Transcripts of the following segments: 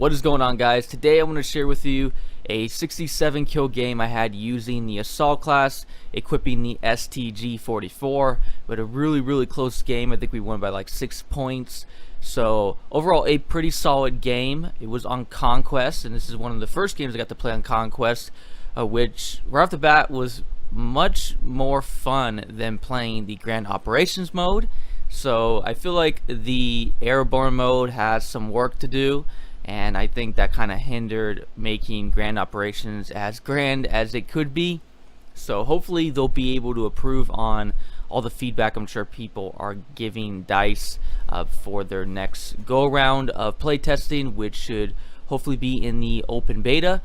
What is going on, guys? Today I want to share with you a 67 kill game I had using the assault class, equipping the STG-44. We had a really close game. I think we won by like 6 points. So overall, a pretty solid game. It was on Conquest, and this is one of the first games I got to play on Conquest, which right off the bat was much more fun than playing the Grand Operations mode. So I feel like the Airborne mode has some work to do, and I think that kind of hindered making Grand Operations as grand as it could be. So hopefully they'll be able to improve on all the feedback I'm sure people are giving DICE for their next go around of playtesting, which should hopefully be in the open beta.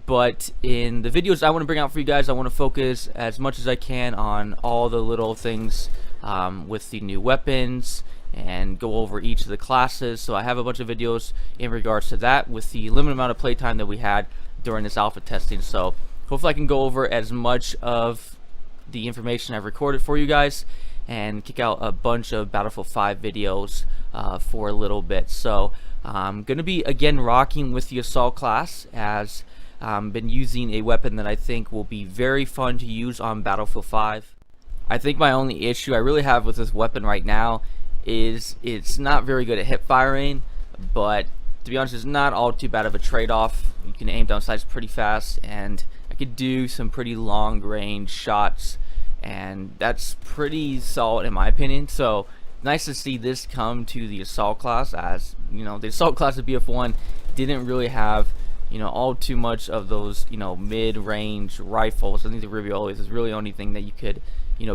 But in the videos I want to bring out for you guys, I want to focus as much as I can on all the little things with the new weapons and go over each of the classes. So I have a bunch of videos in regards to that with the limited amount of playtime that we had during this alpha testing. So hopefully I can go over as much of the information I've recorded for you guys and kick out a bunch of Battlefield 5 videos for a little bit. So I'm going to be again rocking with the assault class, as been using a weapon that I think will be very fun to use on Battlefield 5. I think my only issue I really have with this weapon right now is it's not very good at hip firing, but to be honest, it's not all too bad of a trade-off. You can aim down sights pretty fast, and I could do some pretty long range shots, and that's pretty solid in my opinion. So nice to see this come to the assault class, as you know, the assault class of BF1 didn't really have all too much of those mid-range rifles. I think the Riviolis is really the only thing that you could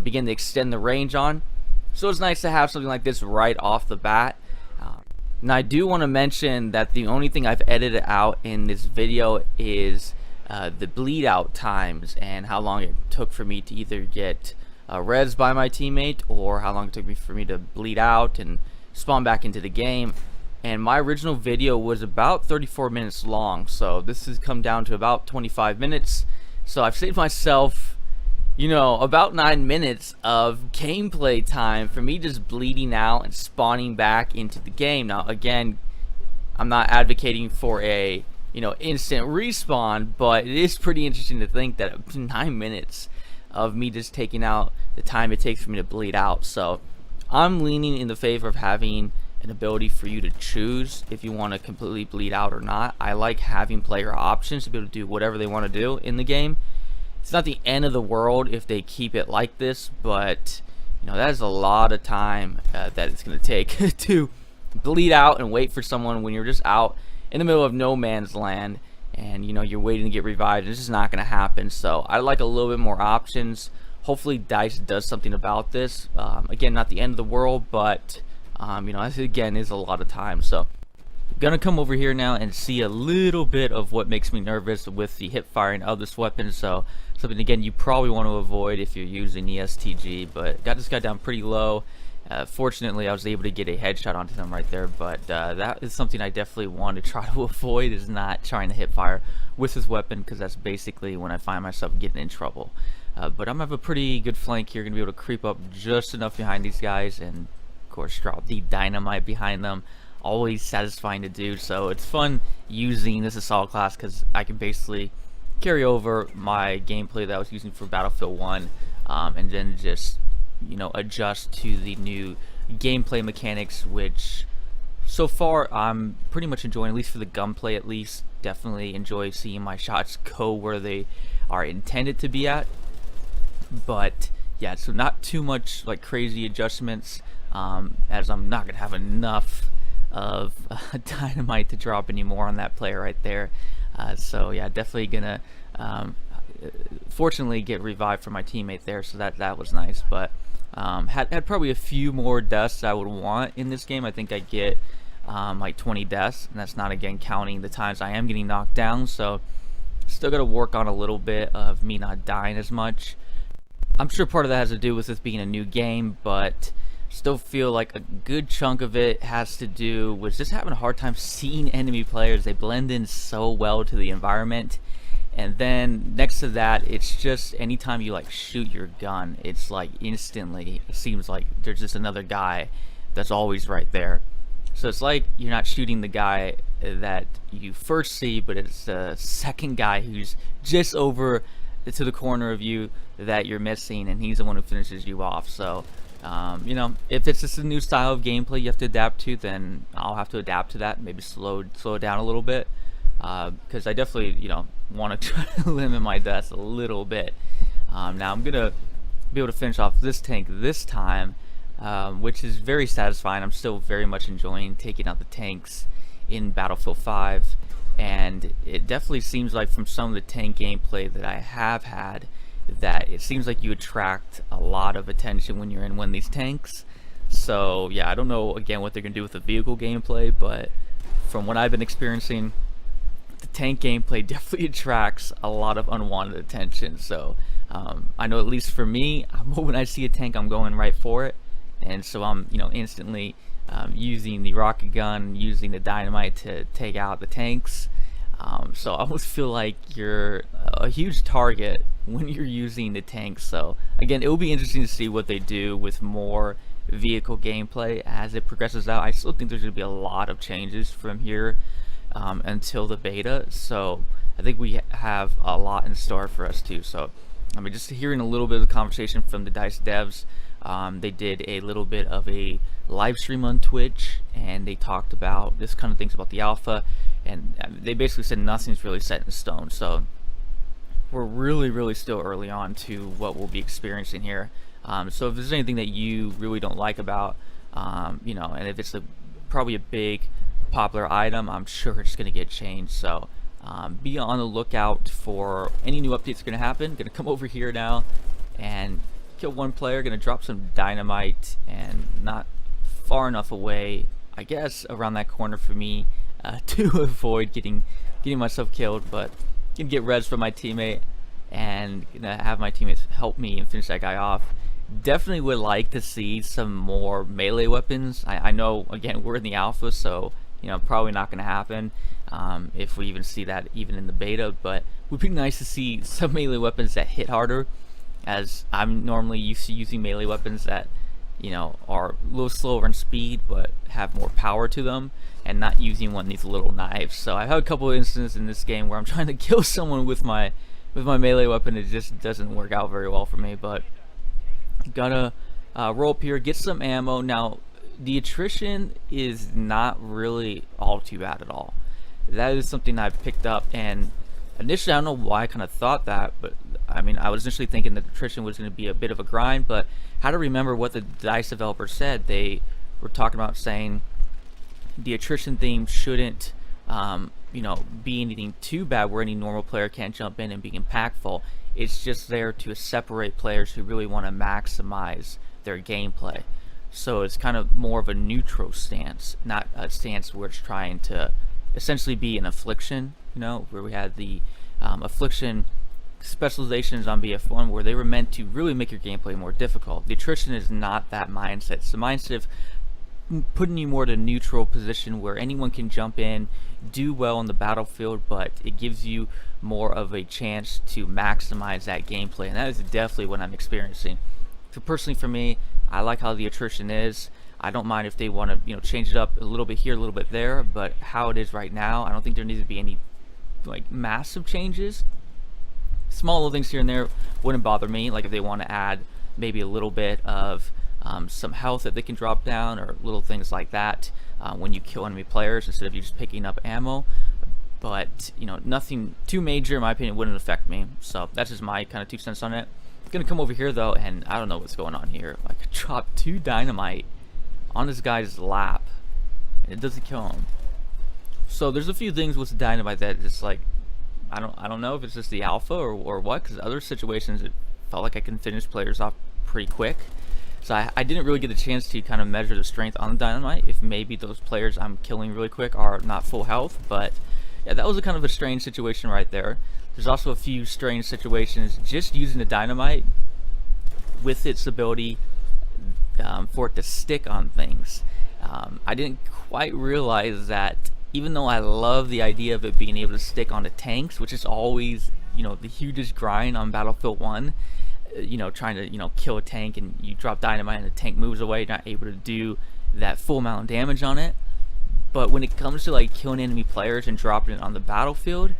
begin to extend the range on. So it's nice to have something like this right off the bat. Now I do want to mention that the only thing I've edited out in this video is the bleed out times and how long it took for me to either get res by my teammate, or how long it took for me to bleed out and spawn back into the game. And my original video was about 34 minutes long, so this has come down to about 25 minutes. So I've saved myself about 9 minutes of gameplay time for me just bleeding out and spawning back into the game. Now again, I'm not advocating for a instant respawn, but it is pretty interesting to think that 9 minutes of me just taking out the time it takes for me to bleed out. So I'm leaning in the favor of having an ability for you to choose if you want to completely bleed out or not. I like having player options to be able to do whatever they want to do in the game. It's not the end of the world if they keep it like this, but that is a lot of time that it's going to take to bleed out and wait for someone when you're just out in the middle of no man's land, and you're waiting to get revived. This is not going to happen. So I like a little bit more options. Hopefully DICE does something about this. Again, not the end of the world, but this again is a lot of time. So I'm gonna come over here now and see a little bit of what makes me nervous with the hip firing of this weapon. So something again you probably want to avoid if you're using the STG, but got this guy down pretty low. Fortunately I was able to get a headshot onto them right there, but that is something I definitely want to try to avoid, is not trying to hip fire with this weapon, because that's basically when I find myself getting in trouble. But I'm gonna have a pretty good flank here, gonna be able to creep up just enough behind these guys and of course drop the dynamite behind them. Always satisfying to do. So it's fun using this assault class because I can basically carry over my gameplay that I was using for Battlefield 1 and then just adjust to the new gameplay mechanics, which so far I'm pretty much enjoying, at least for the gunplay at least. Definitely enjoy seeing my shots go where they are intended to be at. But yeah, so not too much like crazy adjustments, as I'm not gonna have enough of dynamite to drop anymore on that player right there. So yeah, definitely gonna fortunately get revived from my teammate there, so that was nice. But had probably a few more deaths I would want in this game. I think I get like 20 deaths, and that's not again counting the times I am getting knocked down. So still gotta work on a little bit of me not dying as much. I'm sure part of that has to do with this being a new game, but still feel like a good chunk of it has to do with just having a hard time seeing enemy players. They blend in so well to the environment, and then next to that, it's just anytime you like shoot your gun, it's like instantly it seems like there's just another guy that's always right there. So it's like you're not shooting the guy that you first see, but it's the second guy who's just over to the corner of you that you're missing, and he's the one who finishes you off. So you know, if it's just a new style of gameplay you have to adapt to, then I'll have to adapt to that, maybe slow it down a little bit, because I definitely, you know, want to try to limit my deaths a little bit. Now I'm gonna be able to finish off this tank this time, which is very satisfying. I'm still very much enjoying taking out the tanks in Battlefield 5, and it definitely seems like from some of the tank gameplay that I have had, that it seems like you attract a lot of attention when you're in one of these tanks. So yeah, I don't know again what they're gonna do with the vehicle gameplay, but from what I've been experiencing, the tank gameplay definitely attracts a lot of unwanted attention. So I know, at least for me, when I see a tank, I'm going right for it, and so I'm, you know, instantly using the rocket gun, using the dynamite to take out the tanks. So I almost feel like you're a huge target when you're using the tanks. So again, it will be interesting to see what they do with more vehicle gameplay as it progresses out. I still think there's going to be a lot of changes from here until the beta. So I think we have a lot in store for us too. So I mean, just hearing a little bit of the conversation from the DICE devs, they did a little bit of a live stream on Twitch, and they talked about this kind of things about the alpha, and they basically said nothing's really set in stone. So we're really still early on to what we'll be experiencing here. So if there's anything that you really don't like about, you know, and if it's probably a big popular item, I'm sure it's going to get changed. So be on the lookout for any new updates that are going to happen. Going to come over here now and kill one player, going to drop some dynamite, and not far enough away, I guess, around that corner for me to avoid getting myself killed, but gonna get res from my teammate and gonna have my teammates help me and finish that guy off. Definitely would like to see some more melee weapons. I know, again, we're in the alpha, so you know, probably not gonna happen if we even see that even in the beta, but it would be nice to see some melee weapons that hit harder, as I'm normally used to using melee weapons that, you know, are a little slower in speed but have more power to them, and not using one of these little knives. So I've had a couple of instances in this game where I'm trying to kill someone with my melee weapon. It just doesn't work out very well for me, but gotta roll up here, get some ammo. Now the attrition is not really all too bad at all. That is something I've picked up, and initially I don't know why I kind of thought that, but I mean, I was initially thinking that attrition was going to be a bit of a grind, but how to remember what the DICE developer said. They were talking about saying the attrition theme shouldn't you know, be anything too bad where any normal player can't jump in and be impactful. It's just there to separate players who really want to maximize their gameplay. So it's kind of more of a neutral stance, not a stance where it's trying to essentially be an affliction, you know, where we had the affliction specializations on BF1 where they were meant to really make your gameplay more difficult. The attrition is not that mindset. It's the mindset of putting you more to a neutral position where anyone can jump in, do well on the battlefield, but it gives you more of a chance to maximize that gameplay, and that is definitely what I'm experiencing. So personally for me, I like how the attrition is. I don't mind if they want to, you know, change it up a little bit here, a little bit there, but how it is right now, I don't think there needs to be any like massive changes. Small little things here and there wouldn't bother me, like if they want to add maybe a little bit of some health that they can drop down, or little things like that when you kill enemy players instead of you just picking up ammo. But you know, nothing too major in my opinion, wouldn't affect me. So that's just my kind of 2 cents on it. Gonna come over here though, and I don't know what's going on here. I could drop 2 dynamite on this guy's lap and it doesn't kill him. So there's a few things with the dynamite that just like, I don't know if it's just the alpha or what, because other situations it felt like I can finish players off pretty quick. So I didn't really get the chance to kind of measure the strength on the dynamite, if maybe those players I'm killing really quick are not full health. But yeah, that was a kind of a strange situation right there. There's also a few strange situations just using the dynamite with its ability for it to stick on things. I didn't quite realize that, even though I love the idea of it being able to stick onto tanks, which is always, you know, the hugest grind on Battlefield 1, you know, trying to, you know, kill a tank and you drop dynamite and the tank moves away, you're not able to do that full amount of damage on it. But when it comes to like killing enemy players and dropping it on the battlefield,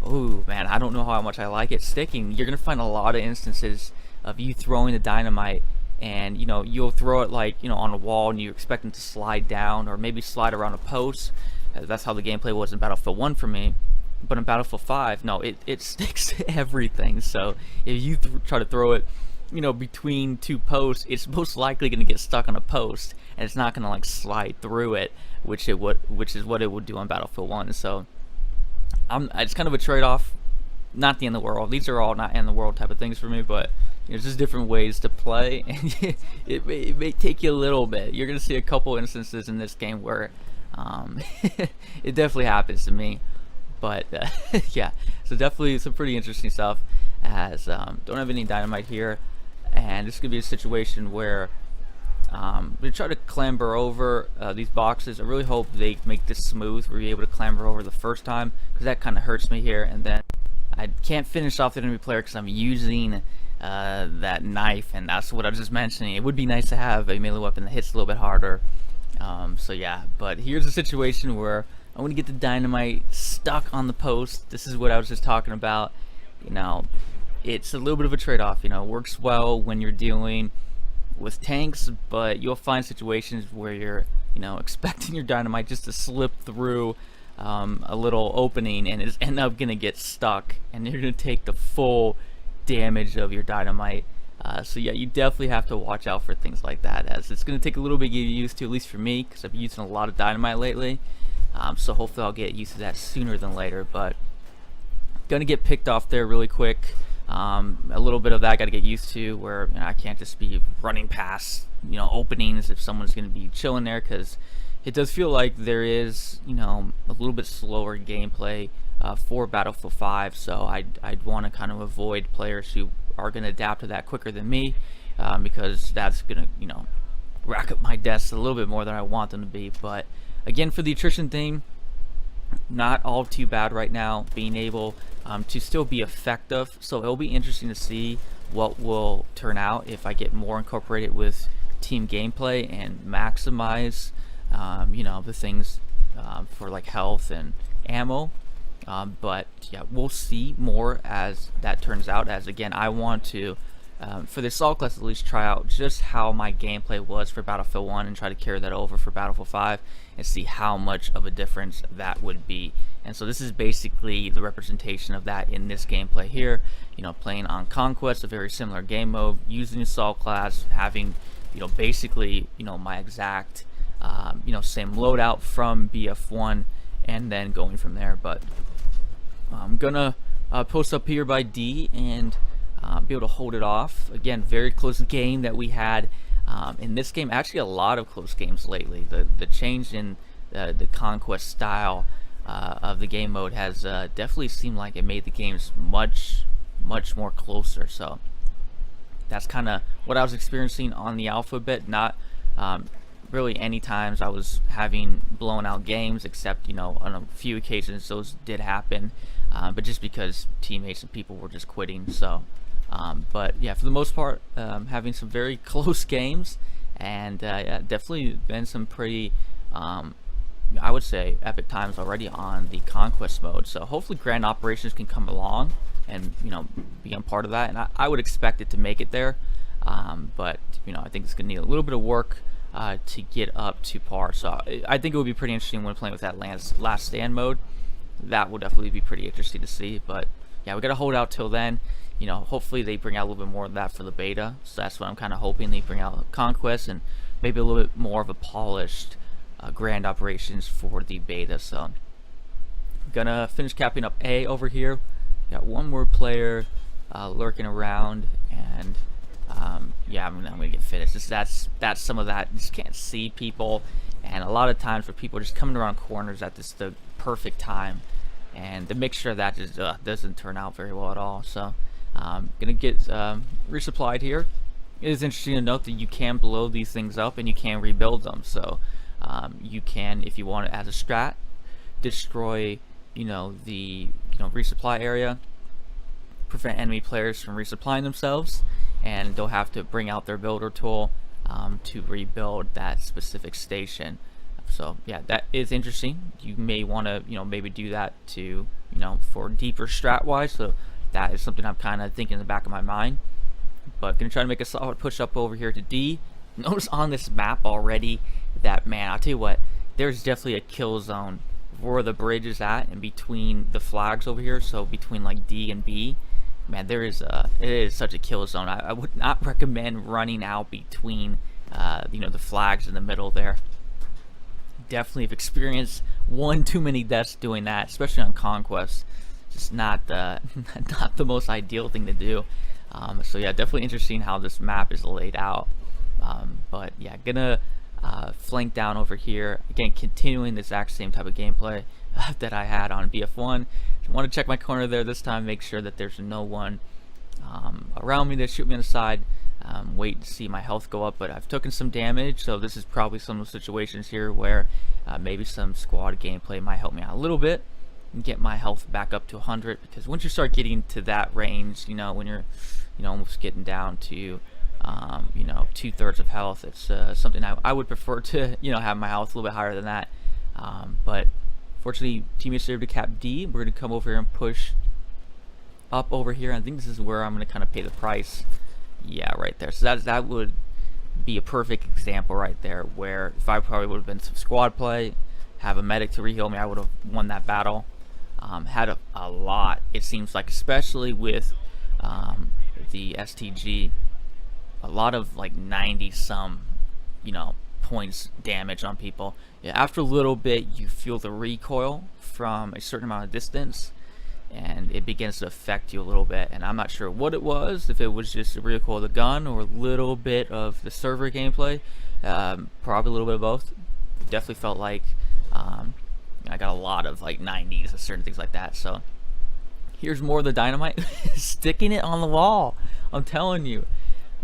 oh man, I don't know how much I like it sticking. You're gonna find a lot of instances of you throwing the dynamite, and you know, you'll throw it like, you know, on a wall and you expect it to slide down or maybe slide around a post. That's how the gameplay was in Battlefield 1 for me. But in Battlefield 5, no, it sticks to everything. So if you try to throw it, you know, between two posts, it's most likely going to get stuck on a post, and it's not going to like slide through it, which is what it would do on Battlefield 1. So it's kind of a trade-off. Not the end of the world. These are all not end of the world type of things for me, but there's just different ways to play, and it may take you a little bit. You're going to see a couple instances in this game where it definitely happens to me. But yeah, so definitely some pretty interesting stuff. As don't have any dynamite here, and this could be a situation where we try to clamber over these boxes. I really hope they make this smooth where you're able to clamber over the first time, because that kind of hurts me here, and then I can't finish off the enemy player because I'm using that knife, and that's what I was just mentioning. It would be nice to have a melee weapon that hits a little bit harder. So yeah, but here's a situation where I want to get the dynamite stuck on the post. This is what I was just talking about. You know, it's a little bit of a trade-off. You know, it works well when you're dealing with tanks, but you'll find situations where you're, you know, expecting your dynamite just to slip through a little opening, and it's end up gonna get stuck, and you're gonna take the full damage of your dynamite. So yeah, you definitely have to watch out for things like that, as it's gonna take a little bit to get used to, at least for me, because I've been using a lot of dynamite lately. So hopefully I'll get used to that sooner than later, but gonna get picked off there really quick. A little bit of that I gotta get used to, where, you know, I can't just be running past, you know, openings if someone's gonna be chilling there, because it does feel like there is, you know, a little bit slower gameplay for Battlefield 5. So I'd want to kind of avoid players who are gonna adapt to that quicker than me, because that's gonna, you know, rack up my deaths a little bit more than I want them to be. But again, for the attrition thing, not all too bad right now, being able to still be effective. So it'll be interesting to see what will turn out if I get more incorporated with team gameplay and maximize, you know, the things for like health and ammo. But yeah, we'll see more as that turns out, as again, I want to for the assault class at least try out just how my gameplay was for Battlefield 1 and try to carry that over for Battlefield 5 and see how much of a difference that would be. And so this is basically the representation of that in this gameplay here, you know, playing on Conquest, a very similar game mode, using assault class, having, you know, basically, you know, my exact you know, same loadout from BF1, and then going from there. But I'm gonna post up here by D and be able to hold it off. Again, very close game that we had in this game. Actually, a lot of close games lately. The change in the Conquest style of the game mode has definitely seemed like it made the games much more closer. So that's kind of what I was experiencing on the alpha bit. Not really any times I was having blown out games, except, you know, on a few occasions those did happen, but just because teammates and people were just quitting. So but yeah, for the most part, having some very close games, and yeah, definitely been some pretty I would say epic times already on the Conquest mode. So hopefully Grand Operations can come along and, you know, be a part of that, and I would expect it to make it there, but, you know, I think it's gonna need a little bit of work to get up to par. So I think it would be pretty interesting when playing with that last stand mode. That will definitely be pretty interesting to see. But yeah, we gotta hold out till then. You know, hopefully they bring out a little bit more of that for the beta. So that's what I'm kind of hoping, they bring out Conquest and maybe a little bit more of a polished Grand Operations for the beta. So I'm gonna finish capping up A over here. Got one more player lurking around, and yeah, I'm gonna get finished. That's some of that. You just can't see people, and a lot of times for people just coming around corners at the perfect time, and the mixture of that just doesn't turn out very well at all. So gonna get resupplied here. It is interesting to note that you can blow these things up and you can rebuild them. So you can, if you want it as a strat, destroy, you know, the resupply area, prevent enemy players from resupplying themselves, and they'll have to bring out their builder tool to rebuild that specific station So yeah, that is interesting. You may want to, maybe do that to, for deeper strat wise. So that is something I'm kind of thinking in the back of my mind. But gonna try to make a solid push up over here to D. Notice on this map already that, man, I'll tell you what, there's definitely a kill zone where the bridge is at and between the flags over here. So between like D and B, man, it is such a kill zone. I would not recommend running out between the flags in the middle there. Definitely have experienced one too many deaths doing that, especially on Conquest. Just not the not the most ideal thing to do. So yeah, definitely interesting how this map is laid out. But yeah, gonna flank down over here again, continuing the exact same type of gameplay that I had on BF1. Want to check my corner there this time, make sure that there's no one around me that shoot me on the side. Wait to see my health go up, but I've taken some damage, so this is probably some of the situations here where maybe some squad gameplay might help me out a little bit and get my health back up to 100, because once you start getting to that range, when you're almost getting down to 2/3 of health, it's something I would prefer to have my health a little bit higher than that. But fortunately, teammates are able to cap D. We're going to come over here and push up over here. I think this is where I'm going to kind of pay the price. Yeah, right there. So that would be a perfect example right there, where if I probably would have been some squad play, have a medic to reheal me, I would have won that battle. Had a lot, it seems like, especially with the STG, a lot of like 90 some points damage on people. Yeah, after a little bit you feel the recoil from a certain amount of distance, and it begins to affect you a little bit. And I'm not sure what it was, if it was just the recoil of the gun or a little bit of the server gameplay. Probably a little bit of both. Definitely felt like I got a lot of like 90s and certain things like that. So here's more of the dynamite. Sticking it on the wall, I'm telling you,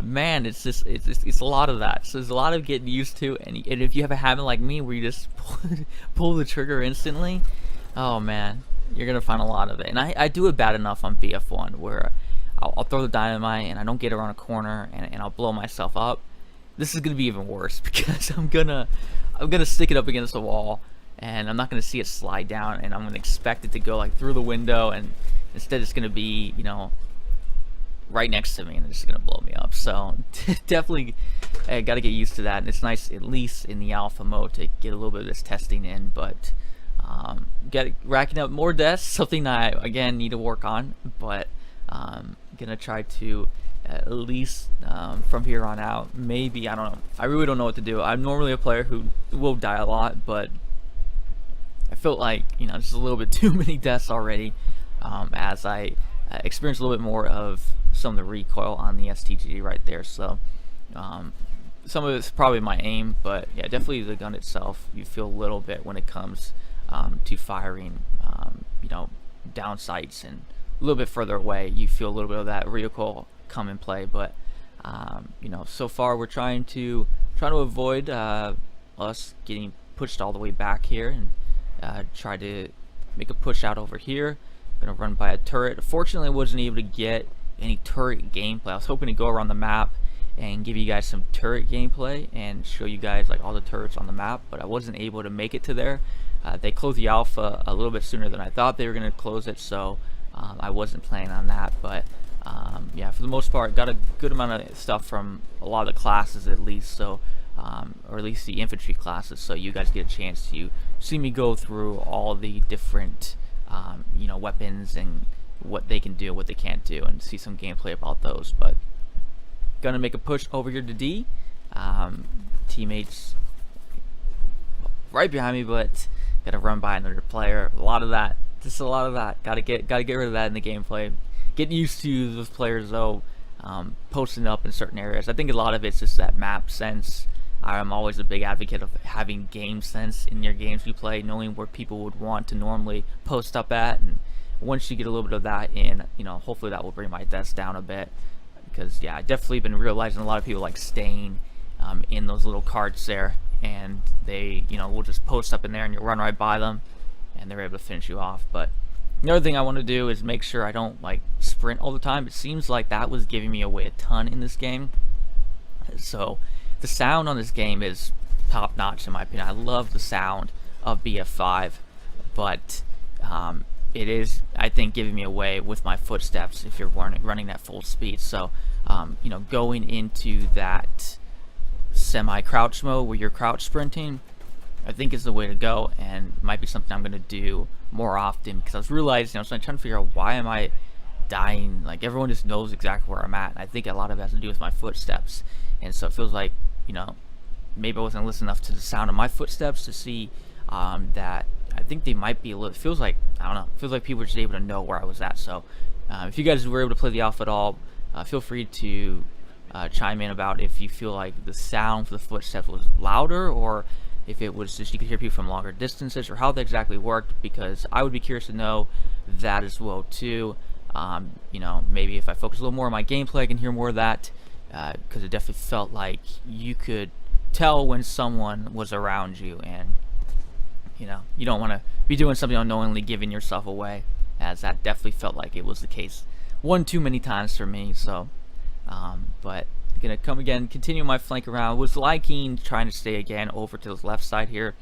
man, it's a lot of that. So there's a lot of getting used to, and if you have a habit like me where you just pull the trigger instantly, oh man, you're gonna find a lot of it. And I do it bad enough on BF1 where I'll throw the dynamite and I don't get around a corner and I'll blow myself up. This is gonna be even worse because I'm gonna stick it up against the wall, and I'm not gonna see it slide down, and I'm gonna expect it to go like through the window, and instead it's gonna be right next to me, and it's just gonna blow me up. So definitely got to get used to that. And it's nice, at least in the alpha mode, to get a little bit of this testing in. But racking up more deaths, something I again need to work on, but gonna try to at least from here on out, maybe, I don't know, I really don't know what to do. I'm normally a player who will die a lot, but I felt like just a little bit too many deaths already, as I experienced a little bit more of some of the recoil on the STG right there. So some of it's probably my aim, but yeah, definitely the gun itself, you feel a little bit when it comes to firing down sights and a little bit further away, you feel a little bit of that recoil come in play. But so far we're trying to avoid us getting pushed all the way back here, and try to make a push out over here. Gonna run by a turret. Fortunately, I wasn't able to get any turret gameplay. I was hoping to go around the map and give you guys some turret gameplay and show you guys like all the turrets on the map, but I wasn't able to make it to there. They closed the alpha a little bit sooner than I thought they were going to close it, so I wasn't planning on that. But yeah, for the most part, got a good amount of stuff from a lot of the classes, at least, so or at least the infantry classes, so you guys get a chance to see me go through all the different weapons and what they can do, what they can't do, and see some gameplay about those. But gonna make a push over here to D. Teammates right behind me, but gotta run by another player. A lot of that, just a lot of that. Gotta get rid of that in the gameplay. Getting used to those players though, posting up in certain areas. I think a lot of it's just that map sense. I'm always a big advocate of having game sense in your games you play, knowing where people would want to normally post up at, and once you get a little bit of that in, hopefully that will bring my deaths down a bit. Because yeah, I definitely been realizing a lot of people like staying in those little carts there, and they will just post up in there and you run right by them and they're able to finish you off. But the other thing I want to do is make sure I don't like sprint all the time. It seems like that was giving me away a ton in this game. So the sound on this game is top notch in my opinion. I love the sound of BF5, but it is, I think, giving me away with my footsteps if you're running at full speed. So you know, going into that semi-crouch mode where you're crouch sprinting, I think is the way to go, and might be something I'm going to do more often, because I was realizing, I was trying to figure out, why am I dying? Like, everyone just knows exactly where I'm at, and I think a lot of it has to do with my footsteps. And so it feels like, you know, maybe I wasn't listening enough to the sound of my footsteps to see that I think they might be a little, it feels like, I don't know, it feels like people were just able to know where I was at. So if you guys were able to play the alpha at all, feel free to chime in about if you feel like the sound for the footsteps was louder, or if it was just you could hear people from longer distances, or how that exactly worked, because I would be curious to know that as well too. You know, maybe if I focus a little more on my gameplay, I can hear more of that, because it definitely felt like you could tell when someone was around you, and you know, you don't want to be doing something unknowingly, giving yourself away, as that definitely felt like it was the case one too many times for me. So but gonna come again, continue my flank around. Was liking trying to stay again over to the left side here,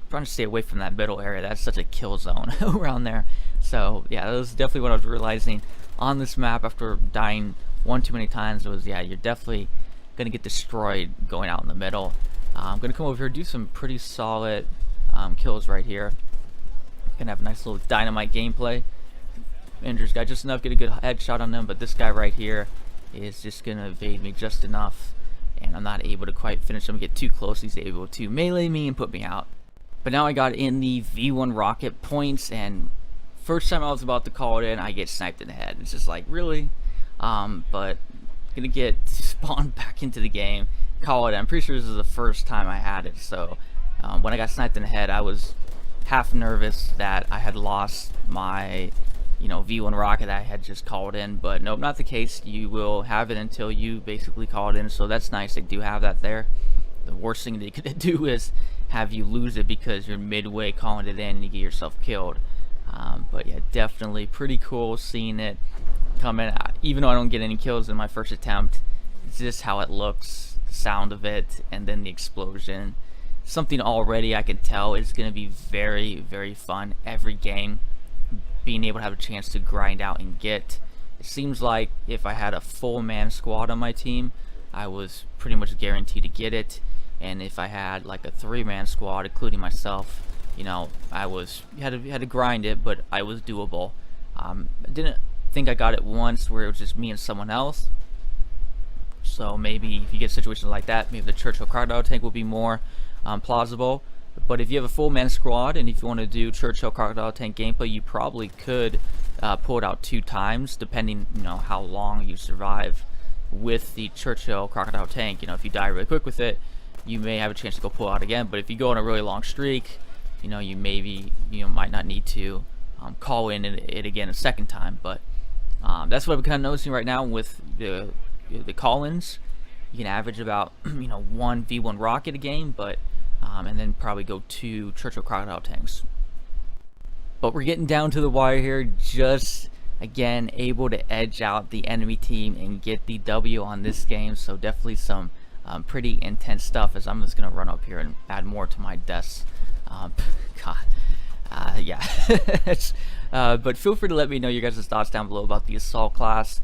trying to stay away from that middle area. That's such a kill zone around there. So yeah, that was definitely what I was realizing on this map after dying one too many times. Was, yeah, you're definitely gonna get destroyed going out in the middle. I'm gonna come over here, do some pretty solid kills right here. Gonna have a nice little dynamite gameplay. Andrew's got just enough, get a good headshot on them, but this guy right here is just gonna evade me just enough, and I'm not able to quite finish him. Get too close, he's able to melee me and put me out. But now I got in the V1 rocket points, and first time I was about to call it in, I get sniped in the head. It's just like, really? But gonna get spawned back into the game, call it in. I'm pretty sure this is the first time I had it. So when I got sniped in the head, I was half nervous that I had lost my, you know, V1 rocket that I had just called in, but nope, not the case. You will have it until you basically call it in, so that's nice. They do have that there. The worst thing they could do is have you lose it because you're midway calling it in and you get yourself killed. But yeah, definitely pretty cool seeing it come in. Even though I don't get any kills in my first attempt, it's just how it looks, the sound of it, and then the explosion. Something already I can tell is going to be very, very fun every game, being able to have a chance to grind out and get. It seems like if I had a full man squad on my team, I was pretty much guaranteed to get it, and if I had like a 3-man squad including myself, you know, I had to grind it, but I was doable. I didn't think I got it once where it was just me and someone else, so maybe if you get situations like that, maybe the Churchill Crocodile tank will be more plausible. But if you have a full man squad and if you want to do Churchill Crocodile tank gameplay, you probably could pull it out 2 times, depending, you know, how long you survive with the Churchill Crocodile tank. You know, if you die really quick with it, you may have a chance to go pull out again. But if you go on a really long streak, you know, you might not need to call in it again a second time. But that's what I'm kind of noticing right now with the call-ins. You can average about 1 V1 rocket a game, but and then probably go 2 Churchill Crocodile tanks. But we're getting down to the wire here, just again able to edge out the enemy team and get the W on this game. So definitely some pretty intense stuff, as I'm just gonna run up here and add more to my deaths. Yeah. But feel free to let me know your guys' thoughts down below about the assault class.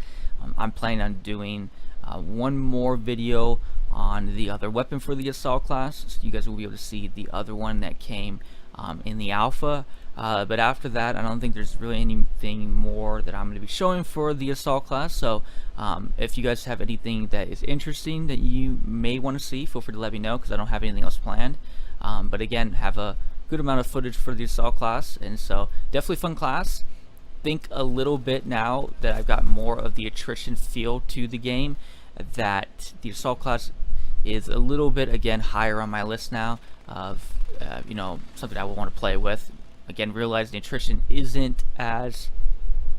I'm planning on doing one more video on the other weapon for the assault class, so you guys will be able to see the other one that came in the alpha. But after that, I don't think there's really anything more that I'm going to be showing for the assault class. So if you guys have anything that is interesting that you may want to see, feel free to let me know, because I don't have anything else planned. But again, have a good amount of footage for the assault class, and so definitely fun class. Think a little bit now that I've got more of the attrition feel to the game, that the assault class is a little bit, again, higher on my list now of something I will want to play with. Again, realize the attrition isn't as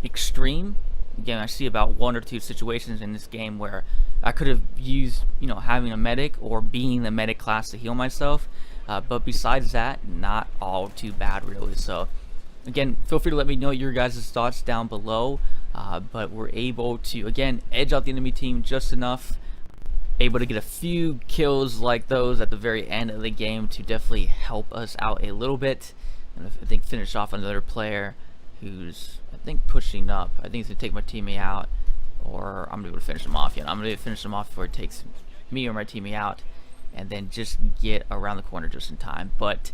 extreme. Again, I see about 1 or 2 situations in this game where I could have used having a medic or being the medic class to heal myself, but besides that, not all too bad really. So again, feel free to let me know your guys' thoughts down below. But we're able to, again, edge out the enemy team just enough able to get a few kills like those at the very end of the game to definitely help us out a little bit, and I think finish off another player who's I think pushing up. I think he's gonna take my teammate out, or I'm gonna be able to finish him off. Yeah, I'm gonna be able to finish him off before it takes me or my teammate out, and then just get around the corner just in time. But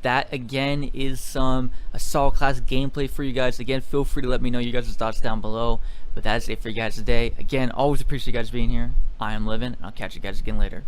that again is some assault class gameplay for you guys. Again, feel free to let me know your guys' thoughts down below. But that's it for you guys today. Again, always appreciate you guys being here. I am Living, and I'll catch you guys again later.